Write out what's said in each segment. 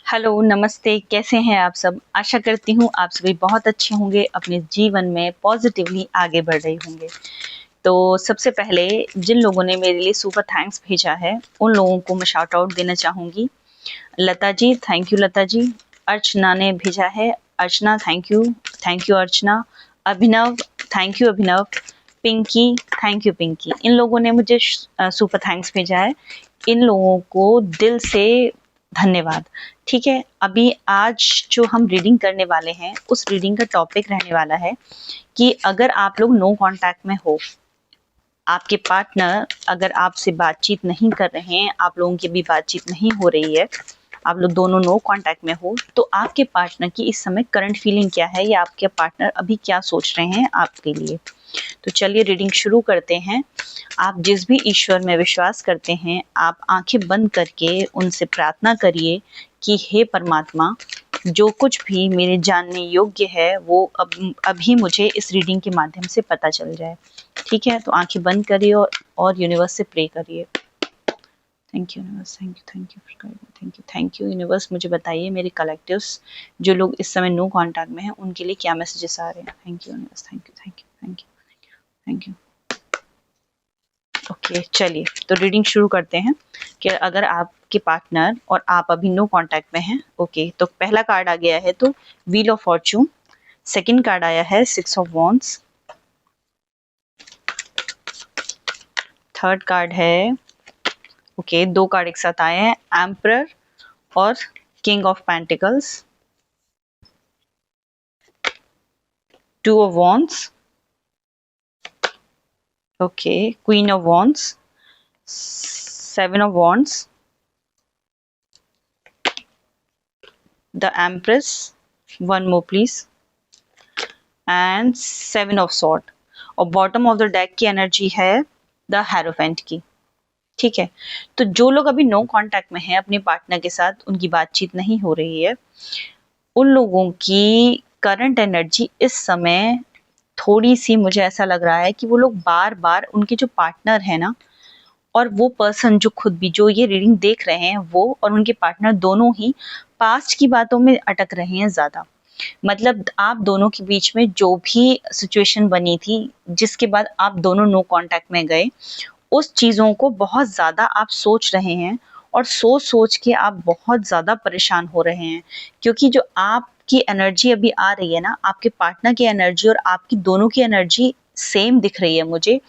Hello, नमस्ते, कैसे हैं आप सब? आशा करती हूँ आप सभी बहुत अच्छे होंगे, अपने जीवन में पॉजिटिवली आगे बढ़ रहे होंगे। तो सबसे पहले जिन लोगों ने मेरे लिए सुपर थैंक्स भेजा है, उन लोगों को मैं शाउट आउट देना चाहूँगी। Lata ji, thank you Lata ji. अर्चना ने भेजा है, Archana thank you Archana. Abhinav, thank you Abhinav. Pinky, thank you Pinky. इन लोगों ने मुझे सुपर थैंक्स भेजा है। इन लोगों को दिल से धन्यवाद। ठीक है, अभी आज जो हम रीडिंग करने वाले हैं, उस रीडिंग का टॉपिक रहने वाला है कि अगर आप लोग नो कांटेक्ट में हो, आपके पार्टनर अगर आपसे बातचीत नहीं कर रहे हैं, आप लोगों की भी बातचीत नहीं हो रही है, आप लोग दोनों नो कांटेक्ट में हो, तो आपके पार्टनर की इस समय करंट फीलिंग क्या है या आपके पार्टनर अभी क्या सोच रहे हैं आपके लिए। तो चलिए रीडिंग शुरू करते हैं। आप जिस भी ईश्वर में विश्वास करते हैं, आप आंखें बंद करके उनसे प्रार्थना करिए कि हे परमात्मा, जो कुछ भी मेरे जानने योग्य है वो अभी मुझे इस रीडिंग के माध्यम से पता चल जाए। ठीक है, तो आंखें बंद करिए और यूनिवर्स से प्रे करिए। Thank you universe, thank you universe. मुझे बताइए मेरे कलेक्टिव्स जो लोग इस समय नो कांटेक्ट में हैं, उनके लिए क्या मैसेजेस आ रहे हैं। Thank you universe, thank you. Okay, चलिए तो रीडिंग शुरू करते हैं कि अगर आपके पार्टनर और आप अभी नो कांटेक्ट में हैं। ओके, तो पहला कार्ड आ गया है तो wheel of Fortune. Second card आया है 6 ऑफ वॉन्ड्स। थर्ड कार्ड है, ओके, दो कार्ड एक साथ आए हैं, एम्परर और king of pentacles. 2 of wands, okay, queen of wands, 7 of wands, the empress, one more please, and 7 of sword. और बॉटम ऑफ द डेक की एनर्जी है द हेरोफेंट की। ठीक है, तो जो लोग अभी नो कांटेक्ट में हैं अपने पार्टनर के साथ, उनकी बातचीत नहीं हो रही है, उन लोगों की करंट एनर्जी इस समय थोड़ी सी, मुझे ऐसा लग रहा है कि वो लोग बार बार, उनके जो पार्टनर है ना, और वो पर्सन जो खुद भी जो ये रीडिंग देख रहे हैं, वो और उनके पार्टनर दोनों ही पास्ट की बातों में अटक रहे हैं ज़्यादा। मतलब आप दोनों के बीच में जो भी सिचुएशन बनी थी, जिसके बाद आप दोनों नो कांटेक्ट में गए, उस चीज़ों को बहुत ज़्यादा आप सोच रहे हैं और सोच के आप बहुत ज़्यादा परेशान हो रहे हैं। क्योंकि जो आपकी एनर्जी अभी आ रही है ना, आपके पार्टनर की एनर्जी और आपकी दोनों की एनर्जी सेम दिख रही है मुझे।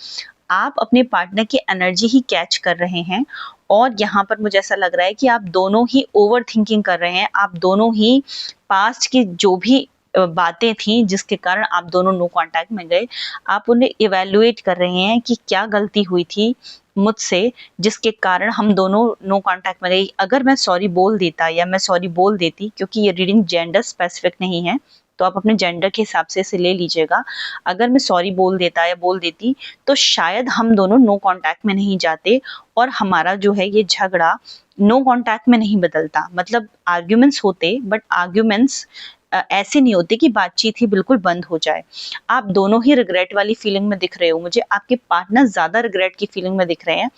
आप अपने पार्टनर की एनर्जी ही कैच कर रहे हैं और यहाँ पर मुझे ऐसा लग रहा है कि आप दोनों ही ओवर थिंकिंग कर रहे हैं। आप दोनों ही पास्ट की जो भी बातें थी जिसके कारण आप दोनों नो कांटेक्ट में गए, आप उन्हें इवेल्युएट कर रहे हैं कि क्या गलती हुई थी मुझसे जिसके कारण हम दोनों नो कांटेक्ट में गए। अगर मैं सॉरी बोल देता या मैं सॉरी बोल देती, क्योंकि ये रीडिंग जेंडर स्पेसिफिक नहीं है, तो आप अपने जेंडर के हिसाब से इसे ले लीजिएगा। अगर मैं सॉरी बोल देता या बोल देती तो शायद हम दोनों नो कांटेक्ट में नहीं जाते और हमारा जो है ये झगड़ा नो कांटेक्ट में नहीं बदलता। मतलब आर्ग्यूमेंट्स होते, बट आर्ग्यूमेंट्स ऐसे नहीं होते कि बातचीत ही बिल्कुल बंद हो जाए। आप दोनों ही रिग्रेट वाली फीलिंग में दिख रहे हो मुझे। आपके पार्टनर ज्यादा रिग्रेट की फीलिंग में दिख रहे हैं,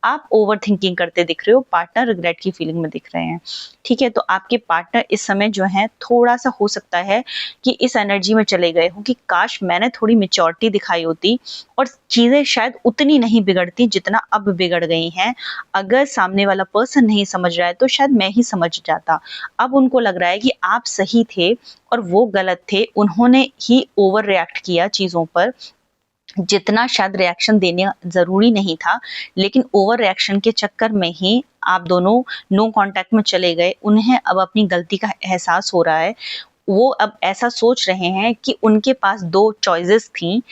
आप ओवर थिंकिंग करते दिख रहे हो, पार्टनर रिग्रेट की फीलिंग में दिख रहे हैं। ठीक है, तो आपके पार्टनर इस समय जो है थोड़ा सा हो सकता है कि इस एनर्जी में चले गए हो कि काश मैंने थोड़ी मेच्योरिटी दिखाई होती और चीजें शायद उतनी नहीं बिगड़ती जितना अब बिगड़ गई हैं। अगर सामने वाला पर्सन नहीं समझ रहा है तो शायद मैं ही समझ जाता। अब उनको लग रहा है कि आप सही थे और वो गलत थे, उन्होंने ही ओवर रिएक्ट किया चीजों पर, जितना शायद रिएक्शन देने जरूरी नहीं था, लेकिन ओवर रिएक्शन के चक्कर में ही आप दोनों नो कांटेक्ट में चले गए। उन्हें अब अपनी गलती का एहसास हो रहा है। वो अब ऐसा सोच रहे हैं कि उनके पास दो चॉइसेस थी।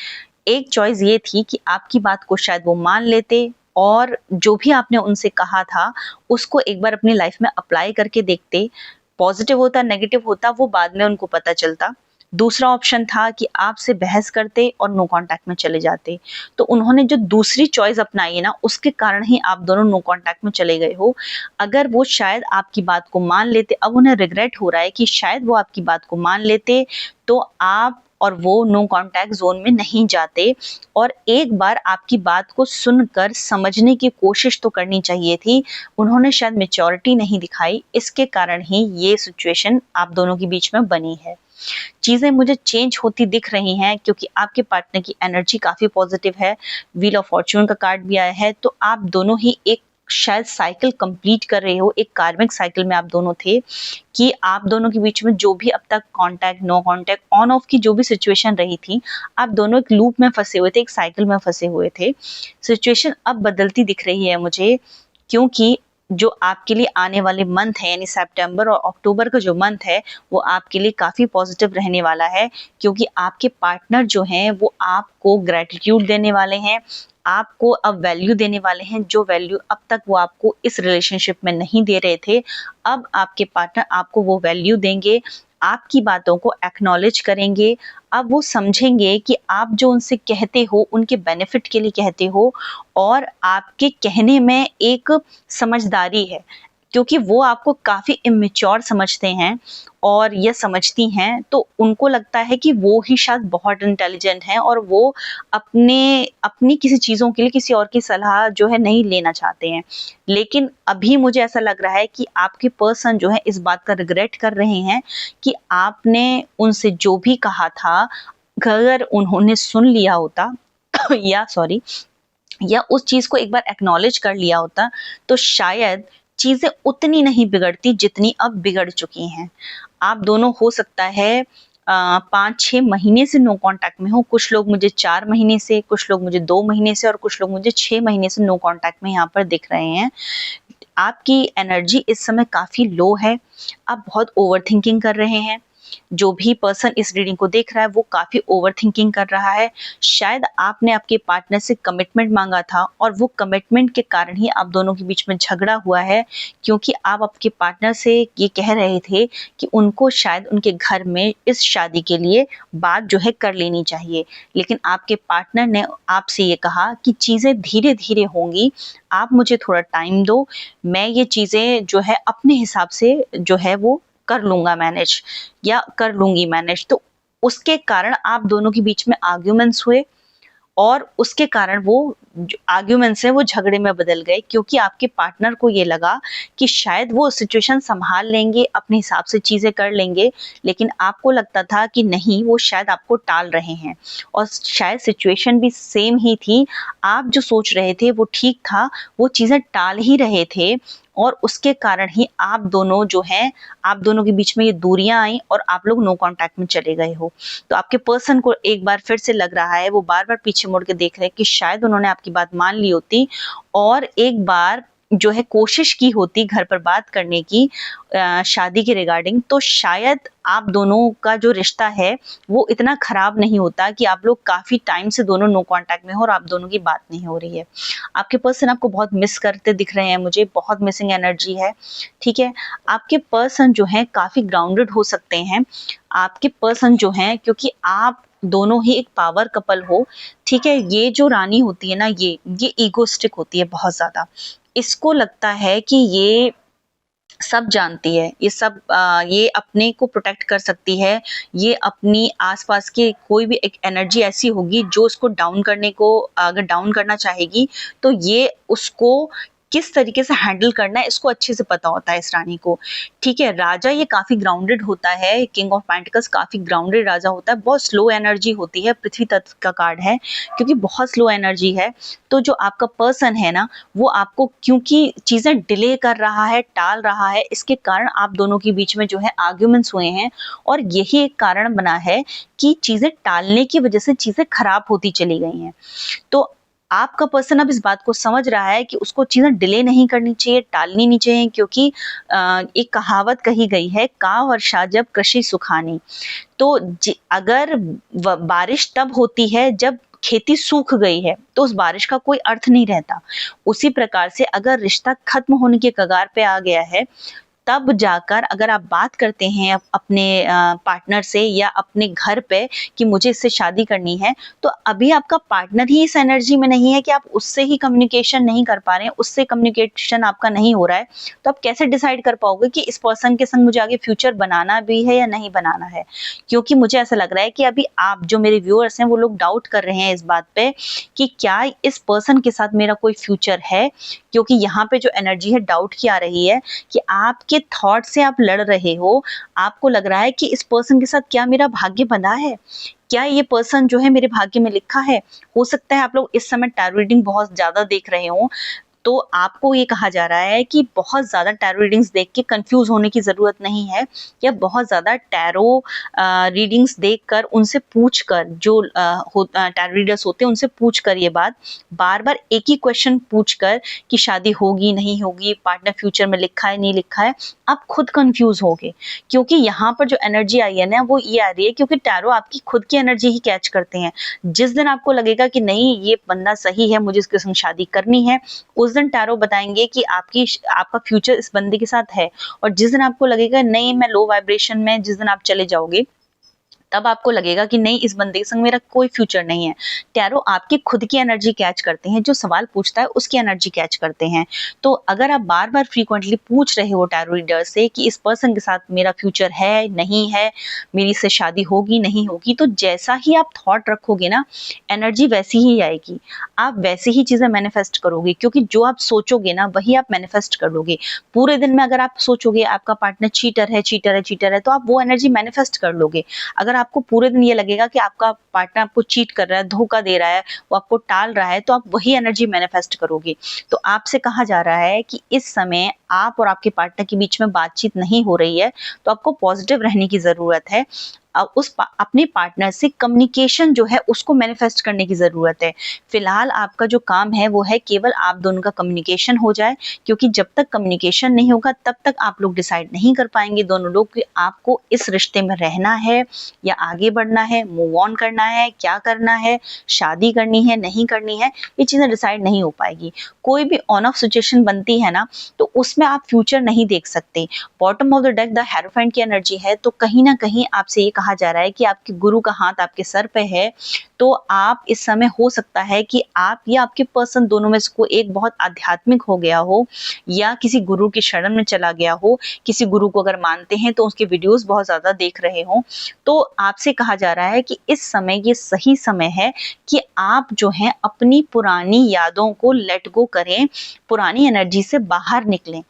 एक चॉइस ये थी कि आपकी बात को शायद वो मान लेते और जो भी आपने उनसे कहा था उसको एक बार अपनी लाइफ में अप्लाई करके देखते। पॉजिटिव होता नेगेटिव होता वो बाद में उनको पता चलता। दूसरा ऑप्शन था कि आपसे बहस करते और नो कांटेक्ट में चले जाते। तो उन्होंने जो दूसरी चॉइस अपनाई है ना, उसके कारण ही आप दोनों नो कांटेक्ट में चले गए हो। अगर वो शायद आपकी बात को मान लेते, अब उन्हें रिग्रेट हो रहा है कि शायद वो आपकी बात को मान लेते तो आप और वो नो कांटेक्ट जोन में नहीं जाते, और एक बार आपकी बात को सुनकर समझने की कोशिश तो करनी चाहिए थी। उन्होंने शायद मैच्योरिटी नहीं दिखाई, इसके कारण ही ये सिचुएशन आप दोनों के बीच में बनी है। चीजें मुझे चेंज होती दिख रही हैं क्योंकि आपके पार्टनर की एनर्जी काफी पॉजिटिव है, व्हील ऑफ फॉर्च्यून का कार्ड भी आया है, तो आप दोनों ही एक शायद साइकिल कंप्लीट कर रहे हो, एक कार्मिक साइकिल में आप दोनों थे कि आप दोनों के बीच में जो भी अब तक contact, no contact, on off की जो भी सिचुएशन रही थी, आप दोनों एक लूप में फंसे हुए थे, एक साइकिल में फंसे हुए थे। सिचुएशन अब बदलती दिख रही है मुझे, क्योंकि जो आपके लिए आने वाले मंथ है यानी सितंबर और अक्टूबर का जो मंथ है वो आपके लिए काफ़ी पॉजिटिव रहने वाला है, क्योंकि आपके पार्टनर जो हैं वो आपको ग्रेटिट्यूड देने वाले हैं, आपको अब वैल्यू देने वाले हैं, जो वैल्यू अब तक वो आपको इस रिलेशनशिप में नहीं दे रहे थे। अब आपके पार्टनर आपको वो वैल्यू देंगे, आपकी बातों को एक्नॉलेज करेंगे। अब वो समझेंगे कि आप जो उनसे कहते हो उनके बेनिफिट के लिए कहते हो, और आपके कहने में एक समझदारी है, क्योंकि वो आपको काफ़ी इमेच्योर समझते हैं और ये समझती हैं, तो उनको लगता है कि वो ही शायद बहुत इंटेलिजेंट हैं और वो अपनी किसी चीज़ों के लिए किसी और की सलाह जो है नहीं लेना चाहते हैं। लेकिन अभी मुझे ऐसा लग रहा है कि आपके पर्सन जो है इस बात का रिग्रेट कर रहे हैं कि आपने उनसे जो भी कहा था, अगर उन्होंने सुन लिया होता या उस चीज़ को एक बार एक्नॉलेज कर लिया होता, तो शायद चीज़ें उतनी नहीं बिगड़ती जितनी अब बिगड़ चुकी हैं। आप दोनों हो सकता है 5-6 महीने से नो कांटेक्ट में हो, कुछ लोग मुझे 4 महीने से, कुछ लोग मुझे 2 महीने से और कुछ लोग मुझे 6 महीने से नो कांटेक्ट में यहाँ पर दिख रहे हैं। आपकी एनर्जी इस समय काफ़ी लो है, आप बहुत ओवरथिंकिंग कर रहे हैं। जो भी पर्सन इस रीडिंग को देख रहा है वो काफ़ी ओवरथिंकिंग कर रहा है। शायद आपने आपके पार्टनर से कमिटमेंट मांगा था और वो कमिटमेंट के कारण ही आप दोनों के बीच में झगड़ा हुआ है, क्योंकि आप आपके पार्टनर से ये कह रहे थे कि उनको शायद उनके घर में इस शादी के लिए बात जो है कर लेनी चाहिए, लेकिन आपके पार्टनर ने आपसे ये कहा कि चीज़ें धीरे धीरे होंगी, आप मुझे थोड़ा टाइम दो, मैं ये चीज़ें जो है अपने हिसाब से जो है वो कर लूँगा मैनेज या कर लूँगी मैनेज। तो उसके कारण आप दोनों के बीच में आर्ग्यूमेंट्स हुए और उसके कारण वो आर्ग्यूमेंट्स है वो झगड़े में बदल गए, क्योंकि आपके पार्टनर को ये लगा कि शायद वो सिचुएशन संभाल लेंगे, अपने हिसाब से चीज़ें कर लेंगे, लेकिन आपको लगता था कि नहीं, वो शायद आपको टाल रहे हैं और शायद सिचुएशन भी सेम ही थी। आप जो सोच रहे थे वो ठीक था, वो चीज़ें टाल ही रहे थे और उसके कारण ही आप दोनों जो हैं, आप दोनों के बीच में ये दूरियां आई और आप लोग नो कांटेक्ट में चले गए हो। तो आपके पर्सन को एक बार फिर से लग रहा है, वो बार बार पीछे मुड़ के देख रहे हैं कि शायद उन्होंने आपकी बात मान ली होती और एक बार जो है कोशिश की होती घर पर बात करने की शादी के रिगार्डिंग, तो शायद आप दोनों का जो रिश्ता है वो इतना खराब नहीं होता कि आप लोग काफ़ी टाइम से दोनों नो कांटेक्ट में हो और आप दोनों की बात नहीं हो रही है। आपके पर्सन आपको बहुत मिस करते दिख रहे हैं, मुझे बहुत मिसिंग एनर्जी है। ठीक है, आपके पर्सन जो हैं काफ़ी ग्राउंडेड हो सकते हैं। आपके पर्सन जो हैं, क्योंकि आप दोनों ही एक पावर कपल हो, ठीक है, ये जो रानी होती है ना, ये ईगोस्टिक होती है बहुत ज़्यादा। इसको लगता है कि ये सब जानती है, ये अपने को प्रोटेक्ट कर सकती है, ये अपनी आसपास के कोई भी एक एनर्जी ऐसी होगी जो उसको डाउन करने को, अगर डाउन करना चाहेगी तो ये उसको किस तरीके से हैंडल करना है इसको अच्छे से पता होता है इस रानी को। ठीक है, राजा ये काफ़ी ग्राउंडेड होता है, किंग ऑफ पेंटिकल्स काफ़ी ग्राउंडेड राजा होता है, बहुत स्लो एनर्जी होती है, पृथ्वी तत्व का कार्ड है, क्योंकि बहुत स्लो एनर्जी है। तो जो आपका पर्सन है ना, वो आपको क्योंकि चीज़ें डिले कर रहा है, टाल रहा है, इसके कारण आप दोनों के बीच में जो है आर्ग्यूमेंट्स हुए हैं और यही एक कारण बना है कि चीज़ें टालने की वजह से चीज़ें खराब होती चली गई हैं। तो आपका पर्सन अब इस बात को समझ रहा है कि उसको चीज़ें डिले नहीं करनी चाहिए, टालनी नहीं चाहिए, क्योंकि एक कहावत कही गई है, का वर्षा जब कृषि सुखानी। तो अगर बारिश तब होती है जब खेती सूख गई है, तो उस बारिश का कोई अर्थ नहीं रहता। उसी प्रकार से अगर रिश्ता खत्म होने के कगार पे आ गया है, तब जाकर अगर आप बात करते हैं अपने पार्टनर से या अपने घर पे कि मुझे इससे शादी करनी है, तो अभी आपका पार्टनर ही इस एनर्जी में नहीं है कि आप उससे ही कम्युनिकेशन नहीं कर पा रहे हैं, उससे कम्युनिकेशन आपका नहीं हो रहा है, तो आप कैसे डिसाइड कर पाओगे कि इस पर्सन के संग मुझे आगे फ्यूचर बनाना भी है या नहीं बनाना है? क्योंकि मुझे ऐसा लग रहा है कि अभी आप जो मेरे व्यूअर्स हैं वो लोग डाउट कर रहे हैं इस बात पे कि क्या इस पर्सन के साथ मेरा कोई फ्यूचर है, क्योंकि यहाँ पे जो एनर्जी है डाउट की आ रही है कि आपके थॉट से आप लड़ रहे हो। आपको लग रहा है कि इस पर्सन के साथ क्या मेरा भाग्य बंधा है, क्या ये पर्सन जो है मेरे भाग्य में लिखा है। हो सकता है आप लोग इस समय टैरो रीडिंग बहुत ज्यादा देख रहे हो, तो आपको ये कहा जा रहा है कि बहुत ज़्यादा टैरो रीडिंग्स देख के कंफ्यूज होने की ज़रूरत नहीं है, या बहुत ज़्यादा टैरो रीडिंग्स देखकर उनसे पूछकर, जो टैरो रीडर्स होते हैं उनसे पूछकर ये बात बार बार एक ही क्वेश्चन पूछकर कि शादी होगी नहीं होगी, पार्टनर फ्यूचर में लिखा है नहीं लिखा है, आप खुद कंफ्यूज होगे। क्योंकि यहाँ पर जो एनर्जी आई है ना वो ये आ रही है क्योंकि टैरो आपकी खुद की एनर्जी ही कैच करते हैं। जिस दिन आपको लगेगा कि नहीं ये बंदा सही है, मुझे इसके संग शादी करनी है, उस दिन टैरो बताएंगे कि आपका फ्यूचर इस बंदे के साथ है। और जिस दिन आपको लगेगा नहीं मैं लो वाइब्रेशन में, जिस दिन आप चले जाओगे तब आपको लगेगा कि नहीं इस बंदे के संग मेरा कोई फ्यूचर नहीं है। टैरो आपकी खुद की एनर्जी कैच करते हैं, जो सवाल पूछता है उसकी एनर्जी कैच करते हैं। तो अगर आप बार बार फ्रीक्वेंटली पूछ रहे हो टैरो रीडर से कि इस पर्सन के साथ मेरा फ्यूचर है नहीं है, मेरी से शादी होगी नहीं होगी, तो जैसा ही आप थॉट रखोगे ना एनर्जी वैसी ही आएगी, आप वैसे ही चीजें मैनिफेस्ट करोगे। क्योंकि जो आप सोचोगे ना वही आप मैनिफेस्ट कर लोगे। पूरे दिन में अगर आप सोचोगे आपका पार्टनर चीटर है चीटर है चीटर है, तो आप वो एनर्जी मैनिफेस्ट कर लोगे। अगर आपको पूरे दिन ये लगेगा कि आपका पार्टनर आपको चीट कर रहा है, धोखा दे रहा है, वो आपको टाल रहा है, तो आप वही एनर्जी मैनिफेस्ट करोगे। तो आपसे कहा जा रहा है कि इस समय आप और आपके पार्टनर के बीच में बातचीत नहीं हो रही है, तो आपको पॉजिटिव रहने की जरूरत है। अपने पार्टनर से कम्युनिकेशन जो है उसको मैनिफेस्ट करने की जरूरत है। फिलहाल आपका जो काम है वो है केवल आप दोनों का कम्युनिकेशन हो जाए, क्योंकि जब तक कम्युनिकेशन नहीं होगा तब तक आप लोग डिसाइड नहीं कर पाएंगे दोनों लोग कि आपको इस रिश्ते में रहना है या आगे बढ़ना है, मूव ऑन करना है, क्या करना है, शादी करनी है नहीं करनी है, ये चीजें डिसाइड नहीं हो पाएगी। कोई भी ऑन ऑफ सिचुएशन बनती है ना तो उसमें आप फ्यूचर नहीं देख सकते। Bottom of the deck the hierophant की एनर्जी है, तो कहीं ना कहीं आपसे ये कहा जा रहा है कि आपके गुरु का हाथ आपके सर पे है। तो आप इस समय हो सकता है कि आप या आपके पर्सन दोनों में से कोई एक बहुत आध्यात्मिक हो गया हो या किसी गुरु की शरण में चला गया हो। किसी गुरु को अगर मानते हैं तो उसके वीडियोस बहुत ज्यादा देख रहे हो। तो आपसे कहा जा रहा है कि इस समय ये सही समय है कि आप जो है अपनी पुरानी यादों को लेट गो करें, पुरानी एनर्जी से बाहर निकलें।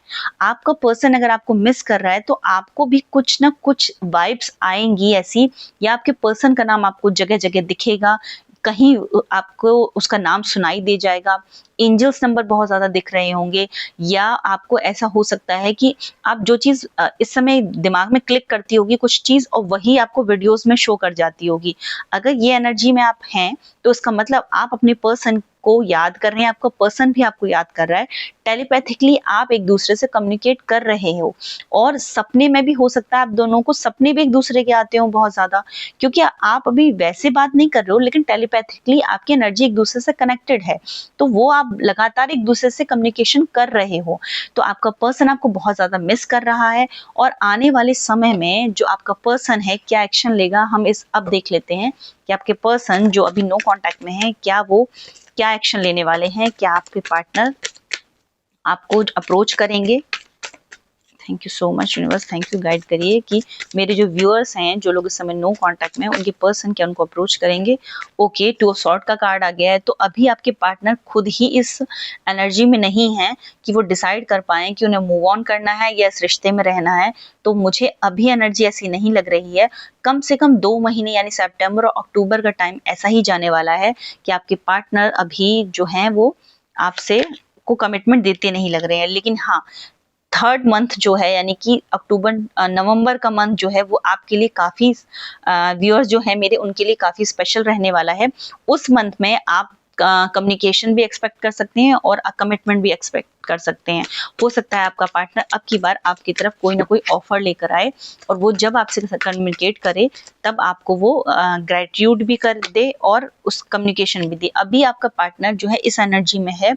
आपका पर्सन अगर आपको मिस कर रहा है तो आपको भी कुछ ना कुछ वाइब्स आएंगी ऐसी, या आपके पर्सन का नाम आपको जगह जगह दिखेगा, कहीं आपको उसका नाम सुनाई दे जाएगा, एंजल्स नंबर बहुत ज्यादा दिख रहे होंगे, या आपको ऐसा हो सकता है कि आप जो चीज इस समय दिमाग में क्लिक करती होगी कुछ चीज और वही आपको वीडियोस में शो कर जाती होगी। अगर ये एनर्जी में आप हैं तो इसका मतलब आप अपने पर्सन को याद कर रहे हैं, आपका पर्सन भी आपको याद कर रहा है। टेलीपैथिकली आप एक दूसरे से कम्युनिकेट कर रहे हो, और सपने में भी हो सकता है आप दोनों को सपने भी एक दूसरे के आते हो बहुत ज्यादा, क्योंकि आप अभी वैसे बात नहीं कर रहे हो लेकिन टेलीपैथिकली आपकी एनर्जी एक दूसरे से कनेक्टेड है, तो वो आप लगातार एक दूसरे से कम्युनिकेशन कर रहे हो। तो आपका पर्सन आपको बहुत ज्यादा मिस कर रहा है, और आने वाले समय में जो आपका पर्सन है क्या एक्शन लेगा हम अब देख लेते हैं कि आपके पर्सन जो अभी नो कांटेक्ट में है क्या एक्शन लेने वाले हैं। क्या आपके पार्टनर आपको अप्रोच करेंगे? Thank you so much universe, thank you. Guide करिए कि मेरे जो व्यूअर्स हैं जो लोग इस समय नो कांटेक्ट में हैं उनके पर्सन क्या उनको अप्रोच करेंगे। ओके, 2 ऑफ सॉर्ड का कार्ड आ गया है। तो अभी आपके पार्टनर खुद ही इस एनर्जी में नहीं है कि वो डिसाइड कर पाए कि उन्हें मूव ऑन करना है या इस रिश्ते में रहना है। तो मुझे अभी एनर्जी ऐसी नहीं लग रही है। कम से कम 2 महीने यानी सितंबर और अक्टूबर का टाइम ऐसा ही जाने वाला है कि आपके पार्टनर अभी जो हैं वो आपसे को कमिटमेंट देते नहीं लग रहे हैं। लेकिन हाँ, 3rd मंथ जो है यानी कि अक्टूबर नवंबर का मंथ जो है वो आपके लिए काफी व्यूअर्स जो है मेरे उनके लिए काफी स्पेशल रहने वाला है। उस मंथ में आप कम्युनिकेशन भी एक्सपेक्ट कर सकते हैं और कमिटमेंट भी एक्सपेक्ट कर सकते हैं। हो सकता है आपका पार्टनर अब की बार आपकी तरफ कोई ना कोई ऑफर लेकर आए, और वो जब आपसे कम्युनिकेट करे तब आपको वो ग्रेटिट्यूड भी कर दे और उस कम्युनिकेशन भी दे। अभी आपका पार्टनर जो है इस एनर्जी में है।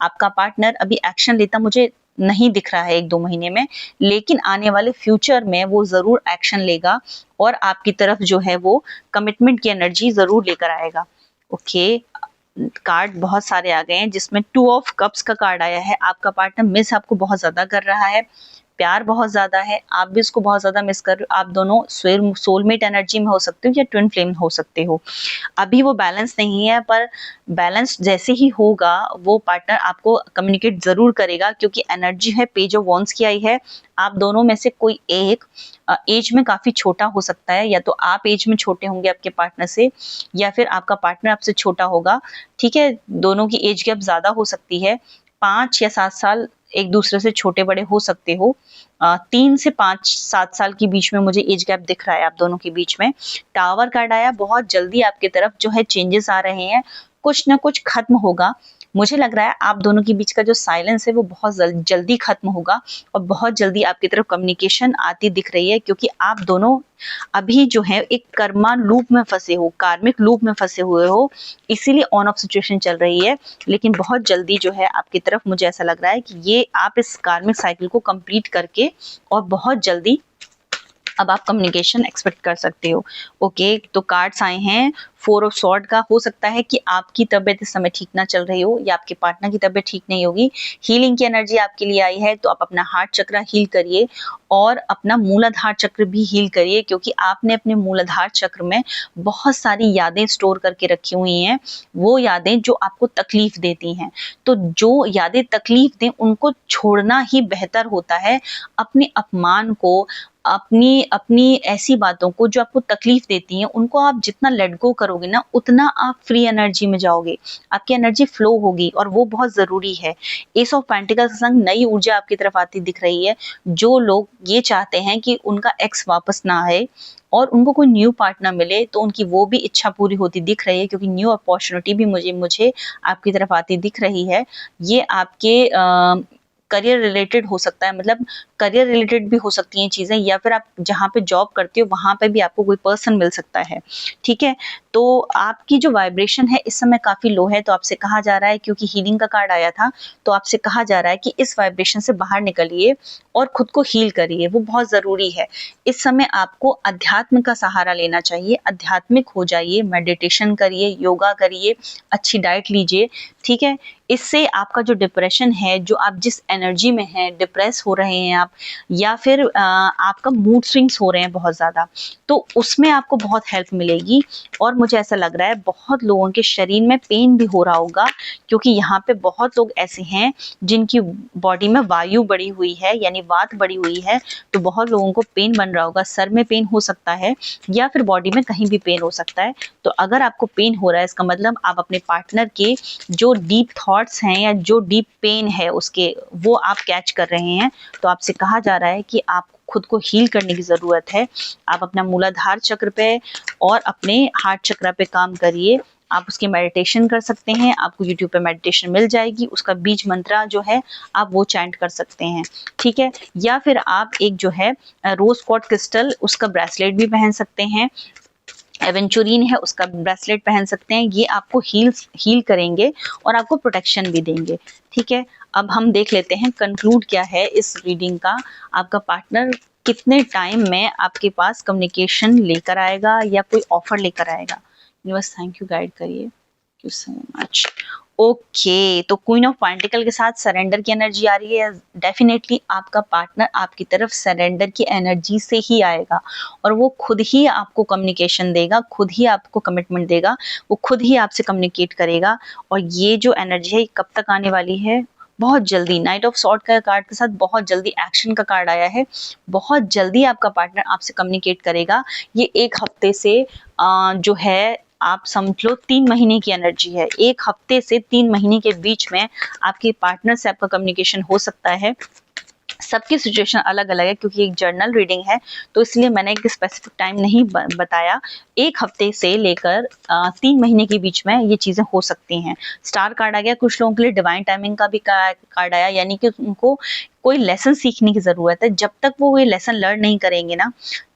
आपका पार्टनर अभी एक्शन लेता मुझे नहीं दिख रहा है 1-2 महीने में, लेकिन आने वाले फ्यूचर में वो जरूर एक्शन लेगा और आपकी तरफ जो है वो कमिटमेंट की एनर्जी जरूर लेकर आएगा। ओके, कार्ड बहुत सारे आ गए हैं जिसमें 2 ऑफ कप्स का कार्ड आया है। आपका पार्टनर मिस आपको बहुत ज्यादा कर रहा है, प्यार बहुत ज्यादा है, आप भी उसको बहुत ज्यादा मिस कर रहे हो। आप दोनों सोलमेट एनर्जी में हो सकते हो या ट्विन फ्लेम हो सकते हो। अभी वो बैलेंस नहीं है, पर बैलेंस जैसे ही होगा वो पार्टनर आपको कम्युनिकेट जरूर करेगा, क्योंकि एनर्जी है पेज ऑफ वॉन्ड्स की आई है। आप दोनों में से कोई एक एज में काफी छोटा हो सकता है, या तो आप एज में छोटे होंगे आपके पार्टनर से, या फिर आपका पार्टनर आपसे छोटा होगा। ठीक है, दोनों की एज गैप ज्यादा हो सकती है, 5 या 7 साल एक दूसरे से छोटे बड़े हो सकते हो। 3 से 5-7 साल के बीच में मुझे एज गैप दिख रहा है आप दोनों के बीच में। टावर कार्ड आया, बहुत जल्दी आपकी तरफ जो है चेंजेस आ रहे हैं, कुछ ना कुछ खत्म होगा। मुझे लग रहा है आप दोनों के बीच का जो साइलेंस है वो बहुत जल्दी खत्म होगा और बहुत जल्दी आपकी तरफ कम्युनिकेशन आती दिख रही है, क्योंकि आप दोनों अभी जो है एक कर्मा लूप में फंसे हो, कार्मिक लूप में फंसे हुए हो, इसीलिए ऑन ऑफ सिचुएशन चल रही है। लेकिन बहुत जल्दी जो है आपकी तरफ मुझे ऐसा लग रहा है कि ये आप इस कार्मिक साइकिल को कंप्लीट करके और बहुत जल्दी अब आप कम्युनिकेशन एक्सपेक्ट कर सकते हो। ओके, तो कार्ड्स आए हैं 4 ऑफ स्वॉर्ड का। हो सकता है कि आपकी तबीयत इस समय ठीक ना चल रही हो या आपके पार्टनर की तबीयत ठीक नहीं होगी। हीलिंग की एनर्जी आपके लिए आई है, तो आप अपना हार्ट चक्र हील करिए और अपना मूलाधार चक्र भी हील करिए, क्योंकि आपने अपने मूलाधार चक्र में बहुत सारी यादें स्टोर करके रखी हुई हैं, वो यादें जो आपको तकलीफ देती हैं। तो जो यादें तकलीफ दें उनको छोड़ना ही बेहतर होता है। अपने अपमान को, अपनी ऐसी बातों को जो आपको तकलीफ देती हैं, उनको आप जितना लेट गो करोगे ना, उतना आप फ्री एनर्जी में जाओगे, आपकी एनर्जी फ्लो होगी और वो बहुत जरूरी है। एस ऑफ पेंटिकल्स के संग नई ऊर्जा आपकी तरफ आती दिख रही है। जो लोग ये चाहते हैं कि उनका एक्स वापस ना आए और उनको कोई न्यू पार्टनर मिले, तो उनकी वो भी इच्छा पूरी होती दिख रही है, क्योंकि न्यू अपॉर्चुनिटी भी मुझे आपकी तरफ आती दिख रही है। ये आपके करियर रिलेटेड हो सकता है, मतलब करियर रिलेटेड भी हो सकती हैं चीजें, या फिर आप जहाँ पे जॉब करते हो वहां पे भी आपको कोई पर्सन मिल सकता है। ठीक है, तो आपकी जो वाइब्रेशन है इस समय काफी लो है, तो आपसे कहा जा रहा है, क्योंकि हीलिंग का कार्ड आया था, तो आपसे कहा जा रहा है कि इस वाइब्रेशन से बाहर निकलिए और खुद को हील करिए, वो बहुत जरूरी है। इस समय आपको अध्यात्म का सहारा लेना चाहिए, आध्यात्मिक हो जाइए, मेडिटेशन करिए, योगा करिए, अच्छी डाइट लीजिए। ठीक है, इससे आपका जो डिप्रेशन है, जो आप जिस एनर्जी में हैं, डिप्रेस हो रहे हैं आप, या फिर आपका मूड स्विंग्स हो रहे हैं बहुत ज़्यादा, तो उसमें आपको बहुत हेल्प मिलेगी। और मुझे ऐसा लग रहा है बहुत लोगों के शरीर में पेन भी हो रहा होगा, क्योंकि यहाँ पे बहुत लोग ऐसे हैं जिनकी बॉडी में वायु बढ़ी हुई है, यानी वात बढ़ी हुई है, तो बहुत लोगों को पेन बन रहा होगा। सर में पेन हो सकता है या फिर बॉडी में कहीं भी पेन हो सकता है। तो अगर आपको पेन हो रहा है, इसका मतलब आप अपने पार्टनर के जो डीप थॉट्स हैं या जो डीप पेन है उसके, वो आप कैच कर रहे हैं। तो आपसे कहा जा रहा है कि आपको खुद को हील करने की जरूरत है। आप अपना मूलाधार चक्र पे और अपने हार्ट चक्र पे काम करिए। आप उसकी मेडिटेशन कर सकते हैं, आपको यूट्यूब पे मेडिटेशन मिल जाएगी, उसका बीज मंत्रा जो है आप वो चैंट कर सकते हैं। ठीक है, या फिर आप एक जो है रोज क्वार्ट्ज क्रिस्टल, उसका ब्रेसलेट भी पहन सकते हैं, एवेंचुरीन है उसका ब्रेसलेट पहन सकते हैं। ये आपको हील करेंगे और आपको प्रोटेक्शन भी देंगे। ठीक है, अब हम देख लेते हैं कंक्लूड क्या है इस रीडिंग का। आपका पार्टनर कितने टाइम में आपके पास कम्युनिकेशन लेकर आएगा या कोई ऑफर लेकर आएगा। यूनिवर्स थैंक यू, गाइड करिए। Thank you so much. Okay, तो क्वीन ऑफ पेंटिकल के साथ सरेंडर की एनर्जी आ रही है। डेफिनेटली आपका पार्टनर आपकी तरफ सरेंडर की एनर्जी से ही आएगा और वो खुद ही आपको कम्युनिकेशन देगा, खुद ही आपको कमिटमेंट देगा, वो खुद ही आपसे कम्युनिकेट करेगा। और ये जो एनर्जी है कब तक आने वाली है, बहुत जल्दी। नाइट ऑफ सॉर्ड का कार्ड के साथ बहुत जल्दी एक्शन का कार्ड आया है। बहुत जल्दी आपका पार्टनर आपसे कम्युनिकेट करेगा। ये 1 हफ्ते से जो है आप समझ लो 3 महीने की एनर्जी है। 1 हफ्ते से 3 महीने के बीच में आपके पार्टनर से आपका कम्युनिकेशन हो सकता है। सबकी सिचुएशन अलग अलग है, क्योंकि एक जर्नल रीडिंग है, तो इसलिए मैंने एक स्पेसिफिक टाइम नहीं बताया। 1 हफ्ते से लेकर 3 महीने के बीच में ये चीजें हो सकती हैं। स्टार कार्ड आ गया, कुछ लोगों के लिए डिवाइन टाइमिंग का भी कार्ड आया, यानी कि उनको कोई लेसन सीखने की जरूरत है। जब तक वो ये लेसन लर्न नहीं करेंगे ना,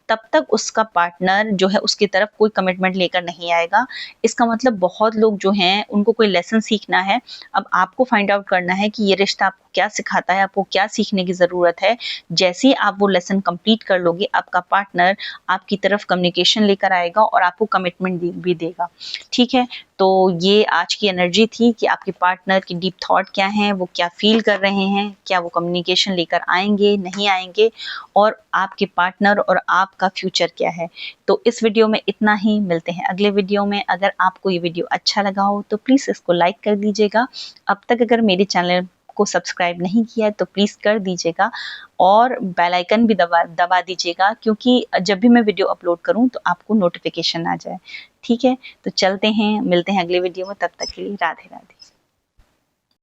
तब तक उसका पार्टनर जो है उसकी तरफ कोई कमिटमेंट लेकर नहीं आएगा। इसका मतलब बहुत लोग जो हैं उनको कोई लेसन सीखना है। अब आपको फाइंड आउट करना है कि ये रिश्ता आपको क्या सिखाता है, आपको क्या सीखने की ज़रूरत है। जैसे ही आप वो लेसन कंप्लीट कर लोगे, आपका पार्टनर आपकी तरफ कम्युनिकेशन लेकर आएगा और आपको कमिटमेंट भी देगा। ठीक है, तो ये आज की एनर्जी थी कि आपके पार्टनर की डीप थॉट क्या हैं, वो क्या फील कर रहे हैं, क्या वो कम्युनिकेशन लेकर आएंगे, नहीं आएंगे, और आपके पार्टनर और आपका फ्यूचर क्या है। तो इस वीडियो में इतना ही, मिलते हैं अगले वीडियो में। अगर आपको ये वीडियो अच्छा लगा हो तो प्लीज़ इसको लाइक कर दीजिएगा। अब तक अगर मेरे चैनल को सब्सक्राइब नहीं किया है तो प्लीज़ कर दीजिएगा, और बेल आइकन भी दबा दीजिएगा, क्योंकि जब भी मैं वीडियो अपलोड करूं तो आपको नोटिफिकेशन आ जाए। ठीक है, तो चलते हैं, मिलते हैं अगले वीडियो में। तब तक के लिए राधे राधे।